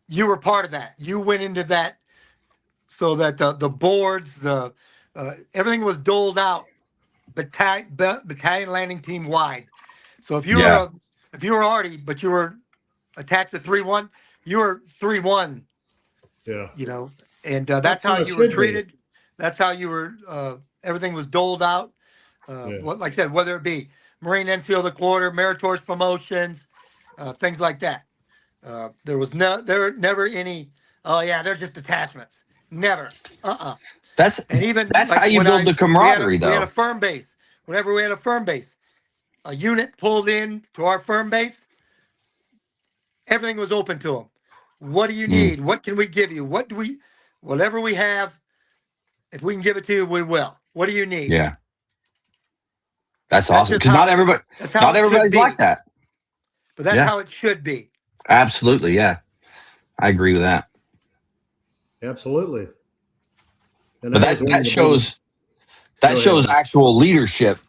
you were part of that. You went into that, so that the boards, everything was doled out battalion landing team wide. So if you were arty, but you were attached to 3-1, you were 3-1. Yeah. And that's how you were treated. That's how you were. Everything was doled out. Like I said, whether it be Marine NCO of the Quarter, meritorious promotions, things like that. There were never any. Oh yeah, they're just attachments. Never. That's how you build the camaraderie, we had though. a firm base. Whenever we had a firm base, a unit pulled in to our firm base, everything was open to them. What do you need? What can we give you? Whatever we have, if we can give it to you, we will. What do you need? Yeah. That's awesome. Because not everybody's like that. But that's how it should be. Absolutely. Yeah. I agree with that. Absolutely. And but that shows actual leadership,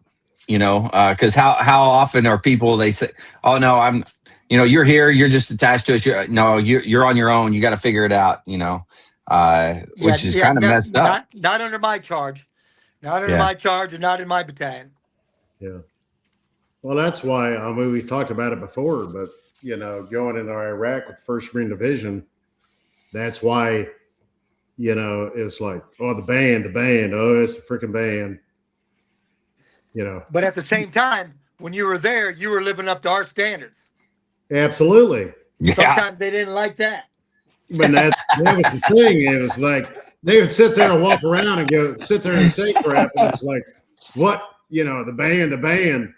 because how often are people, they say, oh no, you're here, you're just attached to us. You're on your own. You got to figure it out, which is kind of messed up. Not under my charge. Not under my charge, and not in my battalion. Yeah. Well, that's why, we talked about it before, but, going into Iraq with 1st Marine Division, that's why, it's like, oh, the band, oh, it's the freaking band, But at the same time, when you were there, you were living up to our standards. Absolutely. Yeah. Sometimes they didn't like that. But that was the thing. It was like they would sit there and walk around and sit there and say crap. And it's like, what? The band.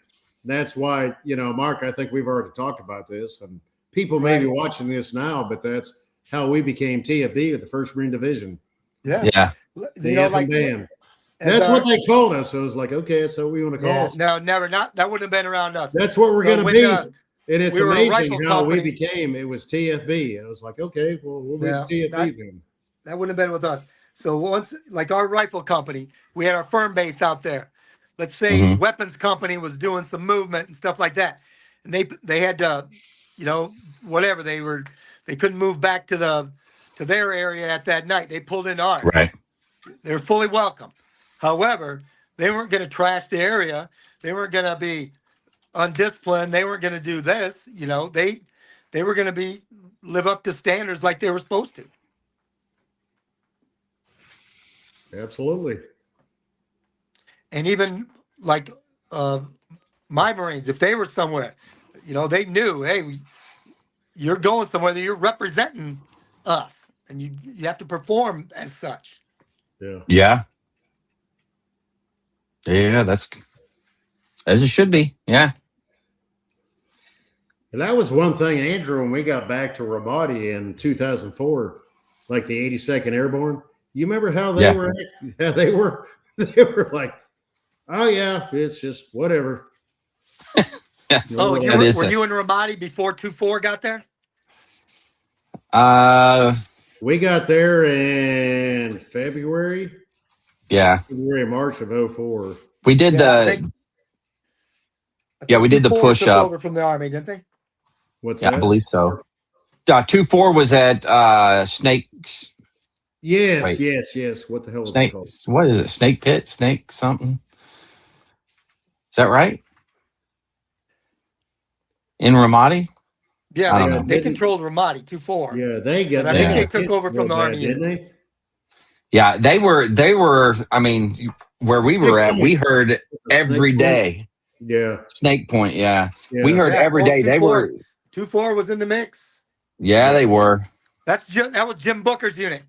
That's why, Mark, I think we've already talked about this, and people may be watching this now, but that's how we became TFB with the 1st Marine Division. Yeah. Yeah. The effing band. That's what they called us. So it was like, okay, so we want to call us. No, never. That wouldn't have been around us. That's what we're going to be. And it's amazing how company. we became. It was TFB. And it was like, okay, well, we'll be TFB then. That wouldn't have been with us. So once, like our rifle company, we had our firm base out there. Let's say weapons company was doing some movement and stuff like that, and they had to, whatever, they couldn't move back to their area at that night. They pulled into ours. Right. They're fully welcome. However, they weren't going to trash the area. They weren't going to be undisciplined. They weren't going to do this. They were going to live up to standards like they were supposed to. Absolutely. And even like my Marines, if they were somewhere, they knew, hey, you're going somewhere, that you're representing us, and you have to perform as such. Yeah. Yeah. Yeah, that's as it should be. Yeah. And that was one thing, Andrew, when we got back to Ramadi in 2004, like the 82nd Airborne, you remember how they were? Yeah, they were like, oh yeah, it's just whatever. Oh, were you in Ramadi before 2-4 got there? We got there in February. Yeah. February, March of 04. We did Yeah, we did the 2-4 push took up. over from the Army, didn't they? What's Yeah, that? I believe so. 2-4 was at Snakes. Yes, Wait. yes. What the hell was it Snake. called? What is it? Snake Pit? Snake something? Is that right? In Ramadi? Yeah, I don't they know. they controlled Ramadi 2-4. Yeah, they got. But I They think got they took hit over real from the bad, Army didn't unit. they? Yeah, they were. I mean, where we were at, we heard every day. Yeah, Snake Point. Yeah, we yeah. heard every day. They were. 2-4 was in the mix. Yeah, they were. That was Jim Booker's unit.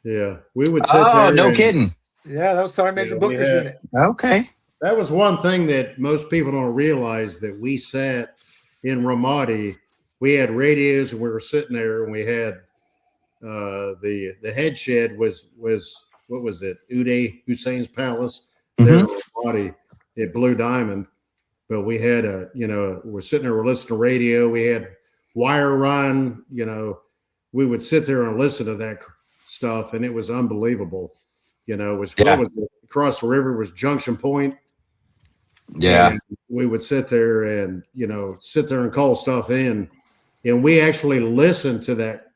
Yeah, we would sit Oh, there. no and, kidding. Yeah, that was Sergeant Major we Booker's had- unit. Okay. That was one thing that most people don't realize, that we sat in Ramadi. We had radios and we were sitting there, and we had the head shed was what was it? Uday Hussein's palace there in Ramadi at Blue Diamond. But we had we're sitting there, we're listening to radio. We had wire run. We would sit there and listen to that stuff, and it was unbelievable. What was it? Across the river was Junction Point. Yeah. And we would sit there and and call stuff in, and we actually listened to that.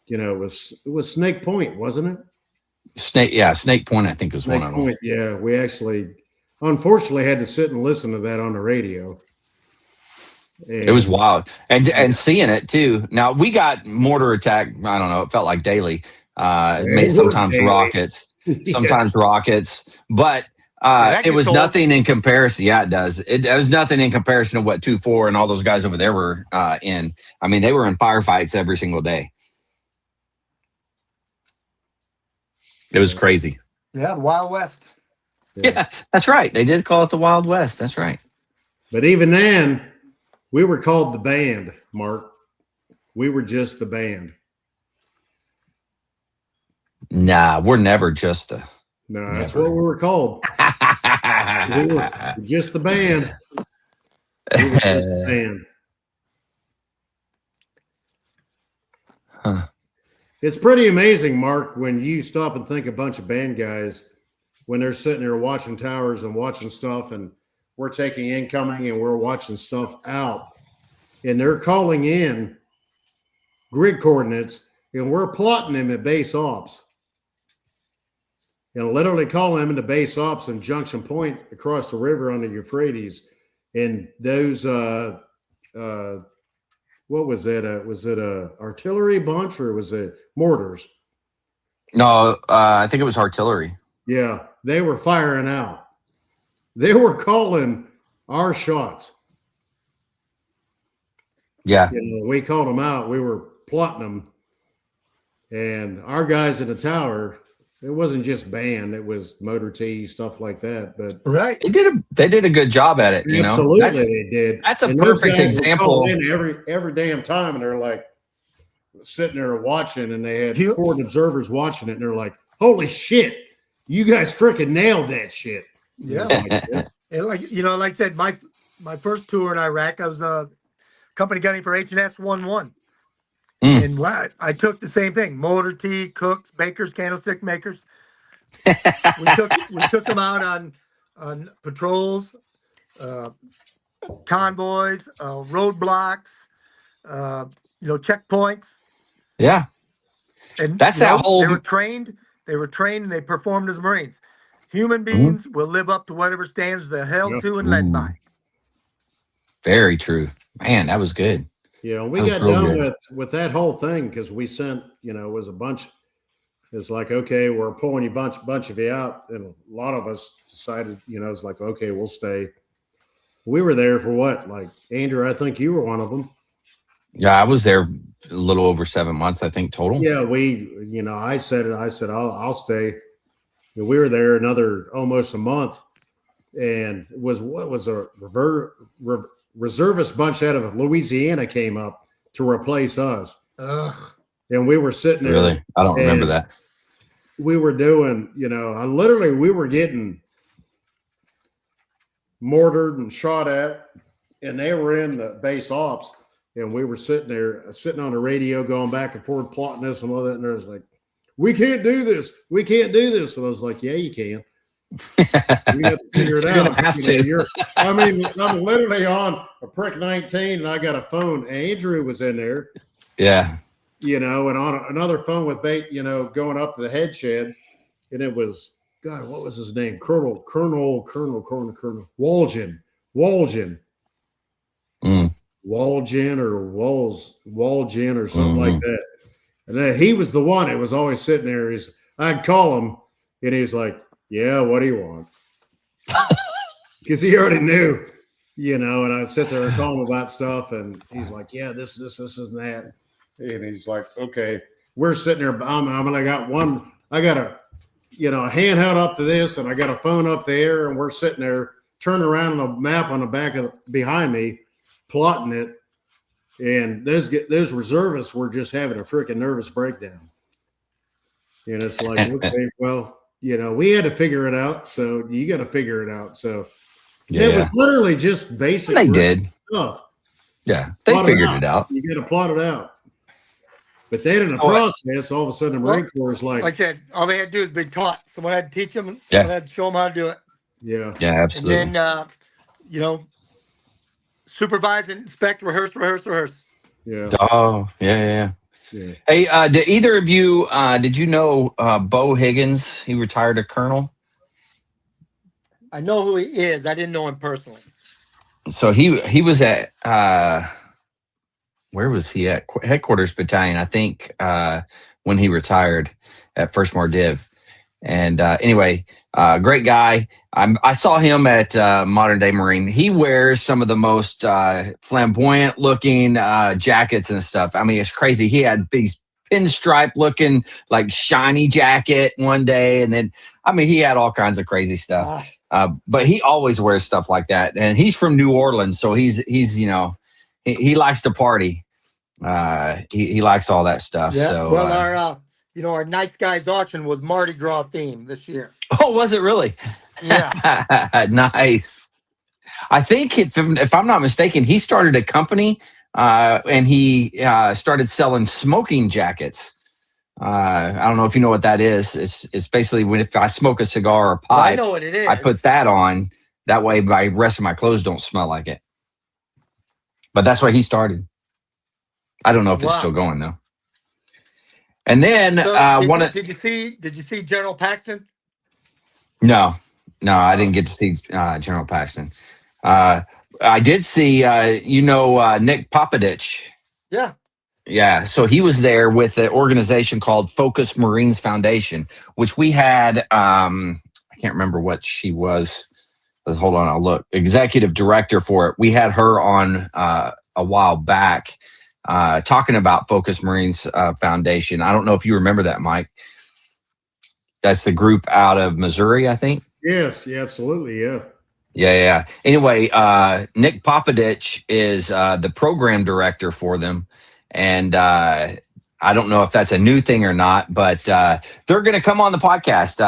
It was Snake Point, wasn't it? Snake Point, I think, was Snake one of them. Point, yeah. We actually, unfortunately, had to sit and listen to that on the radio. It was wild, and seeing it too. Now we got mortar attack. I don't know. It felt like daily. Sometimes daily. rockets, sometimes rockets, but that it gets was old. nothing in comparison. Yeah, it does. It was nothing in comparison to what 2-4 and all those guys over there were in. I mean, they were in firefights every single day. It was crazy. Yeah, the Wild West. Yeah, that's right. They did call it the Wild West. That's right. But even then, we were called the band, Mark. We were just the band. Nah, we're never just the. No, that's what we were called. We were just the band. We were just the band. Huh. It's pretty amazing, Mark, when you stop and think a bunch of band guys, when they're sitting there watching towers and watching stuff, and we're taking incoming and we're watching stuff out, and they're calling in grid coordinates, and we're plotting them at base ops. And literally calling them into base ops in Junction Point across the river on the Euphrates. And those, what was it? Was it a artillery bunch or was it mortars? No, I think it was artillery. Yeah, they were firing out. They were calling our shots. Yeah. We called them out. We were plotting them. And our guys in the tower, it wasn't just band, it was motor T, stuff like that. But right, they did a good job at it. Absolutely, they did. That's a and perfect example. Every damn time, and they're like sitting there watching, and they had You- foreign observers watching it, and they're like, "Holy shit, you guys freaking nailed that shit!" Yeah. Like, And like I said, my first tour in Iraq, I was company gunning for H&S 11. And I took the same thing: motor T, cooks, bakers, candlestick makers. we took them out on patrols, convoys, roadblocks, checkpoints. Yeah. And That's that whole. They were trained. And they performed as Marines. Human beings will live up to whatever standards they're held to and led by. Very true, man. That was good. Yeah, we got done with that whole thing because we sent, it was a bunch. It's like, okay, we're pulling you bunch of you out, and a lot of us decided, it's like, okay, we'll stay. We were there for what? Like, Andrew, I think you were one of them. Yeah, I was there a little over 7 months, I think, total. Yeah, I said I'll stay. And we were there another almost a month, and it was a reservist bunch out of Louisiana came up to replace us. Ugh. And we were sitting there. Really? I don't remember that. We were doing, we were getting mortared and shot at, and they were in the base ops, and we were sitting on the radio going back and forth, plotting this and all that, and there's like, we can't do this. We can't do this. And I was like, yeah, you can. You have to figure it You're out. gonna have to. I'm literally on a prick 19 and I got a phone. Andrew was in there. Yeah. And on another phone with bait, going up to the head shed. And it was, God, what was his name? Colonel Walgen. Mm. Walgen or something like Mm-hmm. that. And then he was the one that was always sitting there. I'd call him and he was like, yeah, what do you want? Because he already knew, and I'd sit there and call him about stuff. And he's like, yeah, this, and that. And he's like, okay, we're sitting there. I got a handheld up to this and I got a phone up there and we're sitting there turning around on a map on the back behind me, plotting it. And those reservists were just having a freaking nervous breakdown. And it's like, okay, well, we had to figure it out. So you got to figure it out. So it was literally just basic. They did stuff. Yeah, they figured it out. You got to plot it out. But then in the process, all of a sudden the Marine Corps is like I said, all they had to do is be taught. Someone had to teach them. Someone had to show them how to do it. Yeah. Yeah, absolutely. And then, supervise and inspect, rehearse. Yeah. Oh, yeah. Hey, did either of you, did you know Bo Higgins? He retired a colonel. I know who he is. I didn't know him personally. So he was at, where was he at? Headquarters Battalion, I think, when he retired at 1st Mardiv. And anyway, great guy. I saw him at Modern Day Marine. He wears some of the most flamboyant looking jackets and stuff. I mean, it's crazy. He had these pinstripe looking, like shiny jacket one day. And then, he had all kinds of crazy stuff. But he always wears stuff like that. And he's from New Orleans. So he's he likes to party. He likes all that stuff. Yeah. So, well, our Nice Guys auction was Mardi Gras theme this year. Oh, was it really? Yeah. Nice. I think if I'm not mistaken, he started a company and he started selling smoking jackets. I don't know if you know what that is. It's basically if I smoke a cigar or pipe, well, I know what it is. I put that on. That way, my rest of my clothes don't smell like it. But that's why he started. I don't know if it's still going though. And then did you see General Paxton? No, I didn't get to see General Paxton. I did see Nick Popovich. Yeah. So he was there with an organization called Focus Marines Foundation, which we had. I can't remember what she was. Hold on, I'll look. Executive director for it. We had her on a while back. Talking about Focus Marines Foundation. I don't know if you remember that, Mike. That's the group out of Missouri, I think. Yes, yeah, absolutely, yeah. Yeah. Anyway, Nick Popovich is the program director for them. And I don't know if that's a new thing or not, but they're going to come on the podcast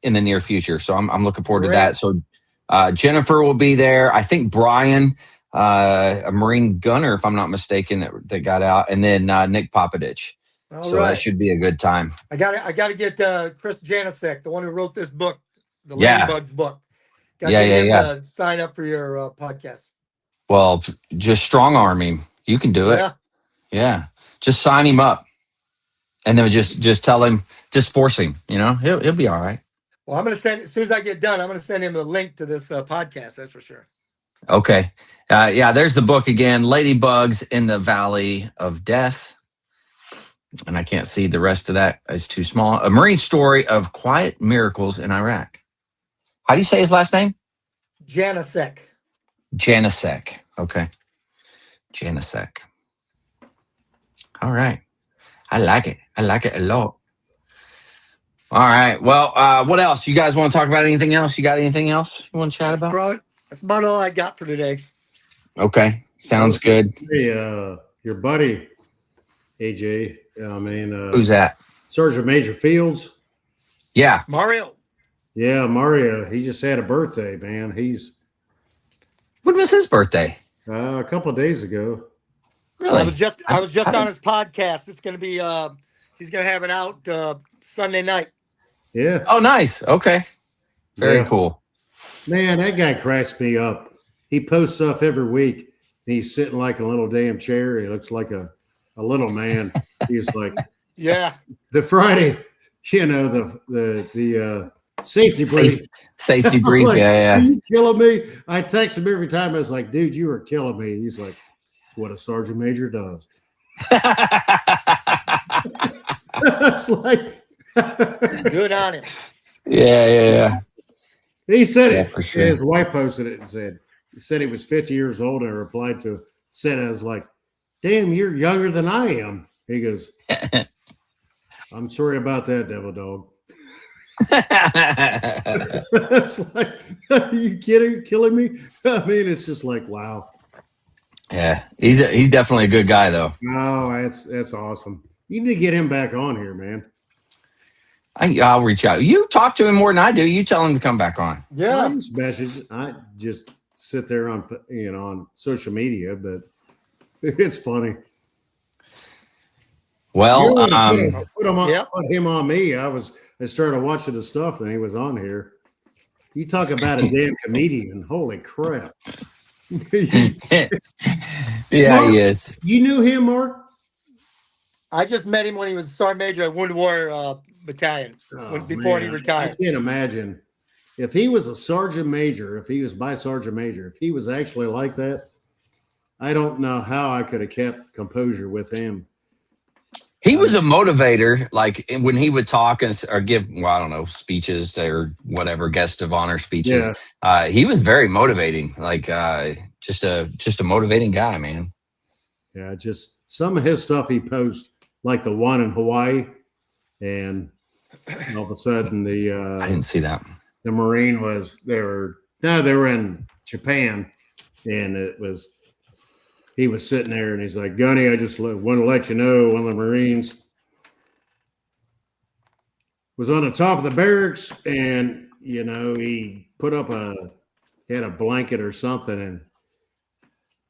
in the near future. So I'm looking forward to that. So Jennifer will be there. I think Brian, a Marine gunner, if I'm not mistaken, that got out, and then Nick Popovich. That should be a good time. I got to get Chris Janicek, the one who wrote this book, the Ladybugs book. Got to get him to sign up for your podcast. Well, just strong arm him. You can do it. Yeah. Just sign him up, and then just tell him, just force him. He'll be all right. Well, I'm going to send, as soon as I get done, I'm going to send him a link to this podcast. That's for sure. Okay. There's the book again, Ladybugs in the Valley of Death. And I can't see the rest of that. It's too small. A Marine story of quiet miracles in Iraq. How do you say his last name? Janicek. Okay. Janicek. All right. I like it a lot. All right. Well, what else? You guys want to talk about anything else? You got anything else you want to chat about? That's about all I got for today. Okay. Sounds good. Hey, your buddy, AJ. Who's that? Sergeant Major Fields. Yeah. Mario. Yeah, Mario. He just had a birthday, man. When was his birthday? A couple of days ago. Really? I was just on his podcast. It's going to be he's going to have it out Sunday night. Yeah. Oh, nice. Okay. Very Yeah. cool. Man, that guy cracks me up. He posts stuff every week. And he's sitting like in a little damn chair. He looks like a little man. He's like Yeah. the Friday, the safety brief. Safety I'm brief. like, Yeah, are yeah. you killing me? I text him every time. I was like, dude, you are killing me. He's like, it's what a sergeant major does. It's like Good on him. Yeah. he said Yeah, it. for sure. His wife posted it and said he was 50 years old. And I replied to said I was like, damn, you're younger than I am. He goes, I'm sorry about that, devil dog. It's like, are you killing me? I mean, it's just like, wow. Yeah, he's definitely a good guy though. Oh, that's awesome. You need to get him back on here, man. I'll reach out. You talk to him more than I do. You tell him to come back on. I Yeah. just message. I just sit there on on social media, but it's funny. Well, Put him on, Yep. put him on me. I started watching the stuff, and he was on here. You talk about a damn comedian. Holy crap. yeah, Mark, he is. You knew him, Mark? I just met him when he was sergeant major at Wounded Warrior Battalion before he Man, retired. I can't imagine if he was a sergeant major, if he was my sergeant major, if he was actually like that. I don't know how I could have kept composure with him. He was a motivator, like when he would talk or give, well, I don't know, speeches or whatever, guest of honor speeches. Yeah. He was very motivating, like just a motivating guy, man. Yeah, just some of his stuff he posts, like the one in Hawaii, and all of a sudden I didn't see that. the Marine they were in Japan, and he was sitting there and he's like, Gunny, I just want to let you know one of the Marines was on the top of the barracks, and he put up he had a blanket or something and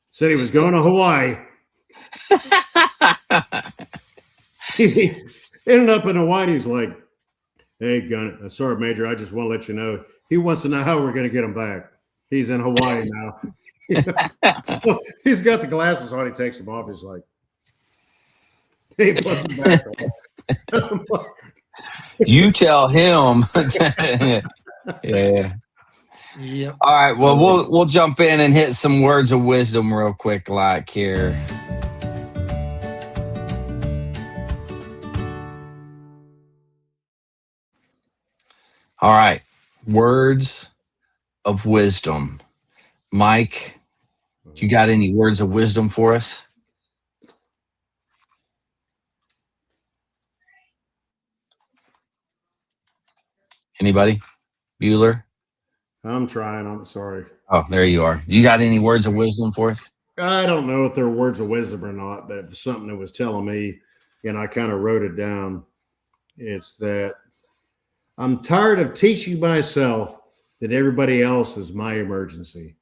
said he was going to Hawaii. He ended up in Hawaii. He's like, hey, Gunny, Sergeant Major, I just want to let you know he wants to know how we're going to get him back. He's in Hawaii now. So he's got the glasses on. He takes them off. He's like, he puts them back on. You tell him. Yeah. Yep. All right. Well, we'll jump in and hit some words of wisdom real quick, like here. All right. Words of wisdom. Mike, you got any words of wisdom for us? Anybody? Bueller? I'm trying. I'm sorry. Oh, there you are. You got any words of wisdom for us? I don't know if they're words of wisdom or not, but it was something that was telling me, and I kind of wrote it down. It's that I'm tired of teaching myself that everybody else is my emergency.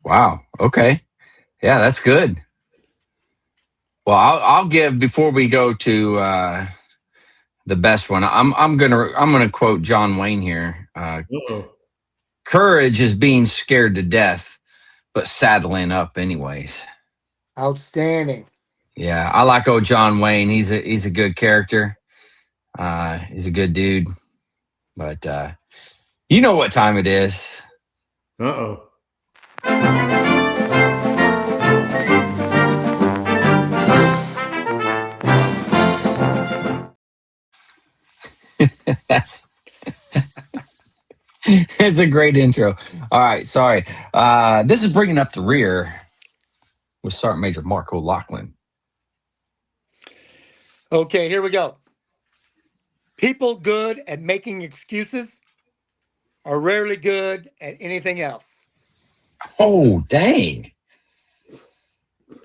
Wow. Okay. Yeah, that's good. Well, I'll give before we go to the best one. I'm gonna quote John Wayne here. Uh-oh. Courage is being scared to death, but saddling up anyways. Outstanding. Yeah, I like old John Wayne. He's a good character. He's a good dude. But you know what time it is. Uh-oh. That's it's a great intro. All right, sorry. This is Bringing Up the Rear with Sergeant Major Mark O'Loughlin. Okay, here we go. People good at making excuses are rarely good at anything else. Oh, dang.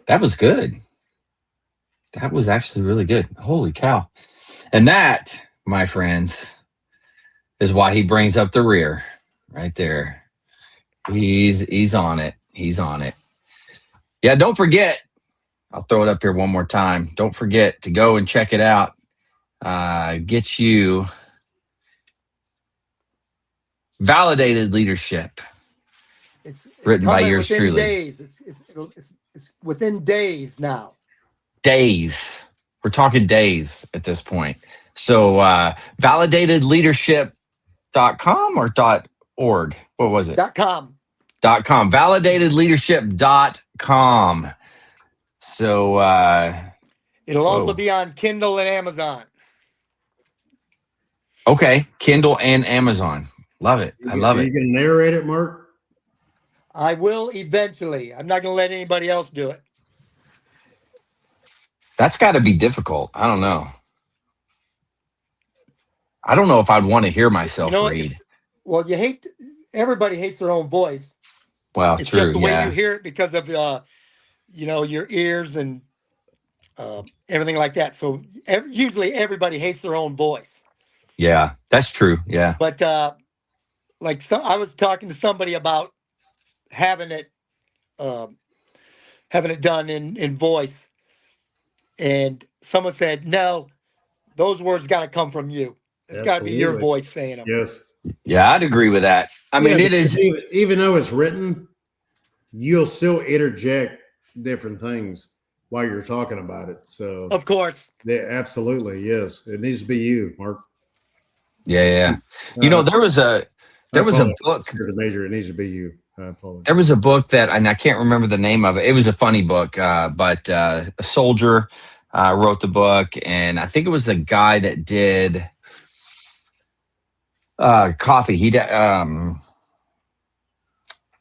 That was good. That was actually really good. Holy cow. And that, my friends, is why he brings up the rear right there. He's on it. He's on it. Yeah, don't forget. I'll throw it up here one more time. Don't forget to go and check it out. get you Validated Leadership, It's written by coming yours within truly. days. It's within days now. Days. We're talking days at this point. So validatedleadership.com or .org? What was it? .com. .com. Validatedleadership.com. So It'll also be on Kindle and Amazon. okay, Kindle and Amazon. Love it. I love Are it. you going to narrate it, Mark? I will eventually. I'm not going to let anybody else do it. That's got to be difficult. I don't know. I don't know if I'd want to hear myself read. Well, everybody hates their own voice. Well, it's true. just the way Yeah. you hear it because of, your ears and everything like that. So usually everybody hates their own voice. Yeah, that's true. Yeah. But I was talking to somebody about having it done in voice, and someone said, "No, those words got to come from you. It's got to be your voice saying them." Yes. Yeah, I'd agree with that. I mean, it is even though it's written, you'll still interject different things while you're talking about it. So, of course, yeah, absolutely, yes, it needs to be you, Mark. Yeah. There was a book. The major, it needs to be you. I apologize. There was a book and I can't remember the name of it. It was a funny book, but a soldier wrote the book, and I think it was the guy that did coffee.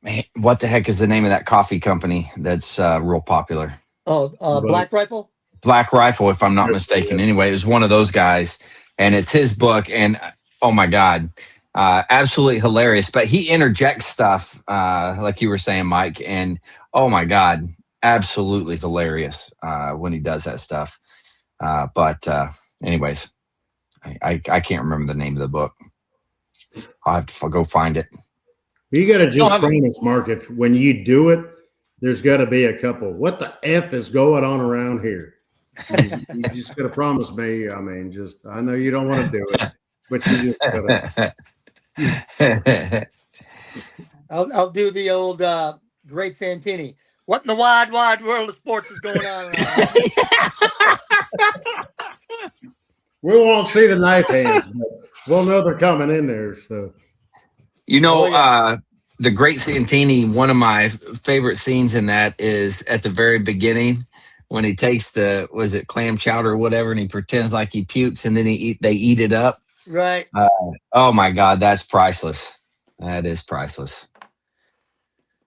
Man, what the heck is the name of that coffee company that's real popular? Black Rifle? Black Rifle, if I'm not mistaken. Anyway, it was one of those guys, and it's his book, and oh my God, absolutely hilarious. But he interjects stuff, like you were saying, Mike, and oh my God, absolutely hilarious when he does that stuff. But anyways, I can't remember the name of the book. I'll have to go find it. You got to just promise, Mark, if when you do it, there's got to be a couple. What the F is going on around here? You just got to promise me. I mean, I know you don't want to do it, but you just got to. I'll do the old Great Santini. What in the wide world of sports is going on around here? We won't see the knife hands, but we'll know they're coming in there. So, the Great Santini, one of my favorite scenes in that is at the very beginning when he takes clam chowder or whatever, and he pretends like he pukes, and then they eat it up. Right. Oh my God, that's priceless. That is priceless.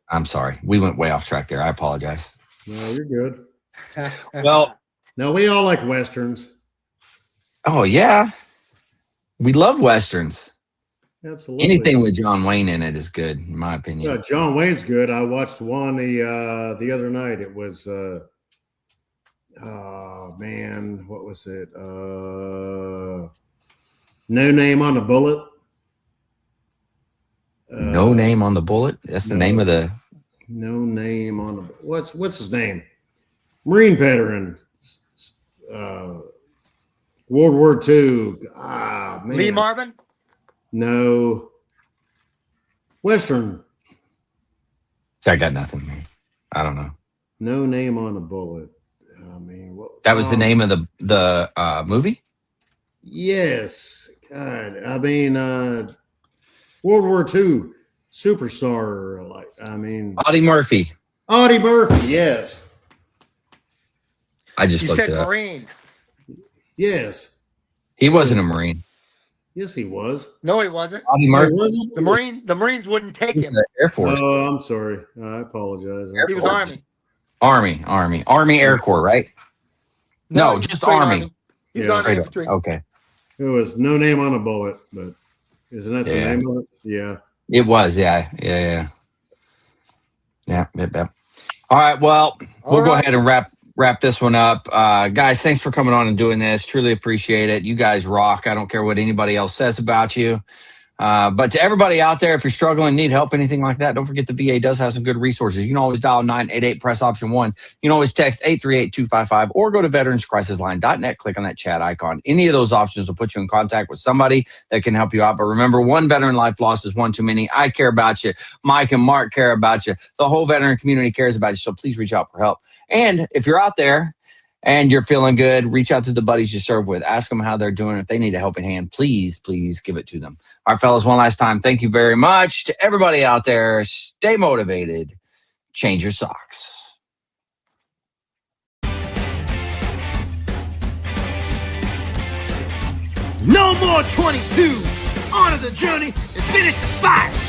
I'm sorry. We went way off track there. I apologize. No, you're good. Well, no, we all like Westerns. Oh, yeah. We love Westerns. Absolutely. Anything with John Wayne in it is good, in my opinion. Yeah, John Wayne's good. I watched one the other night. It was, oh, man, what was it? No Name on the Bullet. No Name on the Bullet? That's the name of the... No Name on the... What's his name? Marine veteran. World War II. Ah, man. Lee Marvin? No. Western. I got nothing, man. I don't know. No Name on the Bullet. I mean, that was the name of the movie? Yes. God. I mean, World War II superstar. Audie Murphy. Audie Murphy, yes. I just looked it up. Marine. Yes. He wasn't a Marine. Yes, he was. No, he wasn't. Audie Murphy. The Marines wouldn't take him. Air Force. Oh, I'm sorry. I apologize. He was Army. Army Air Corps, right? No, just Army. He was Army Infantry. Okay. It was No Name on a Bullet, but isn't that the name of it? Yeah. It was, yeah. All right, well, we'll go ahead and wrap this one up. Guys, thanks for coming on and doing this. Truly appreciate it. You guys rock. I don't care what anybody else says about you. But to everybody out there, if you're struggling, need help, anything like that, don't forget the VA does have some good resources. You can always dial 988, press option 1. You can always text 838-255 or go to veteranscrisisline.net, click on that chat icon. Any of those options will put you in contact with somebody that can help you out. But remember, one veteran life lost is one too many. I care about you. Mike and Mark care about you. The whole veteran community cares about you. So please reach out for help. And if you're out there and you're feeling good, reach out to the buddies you serve with. Ask them how they're doing. If they need a helping hand, please give it to them. All right, fellas, one last time, thank you very much. To everybody out there, stay motivated. Change your socks. No more 22. Honor the journey and finish the fight.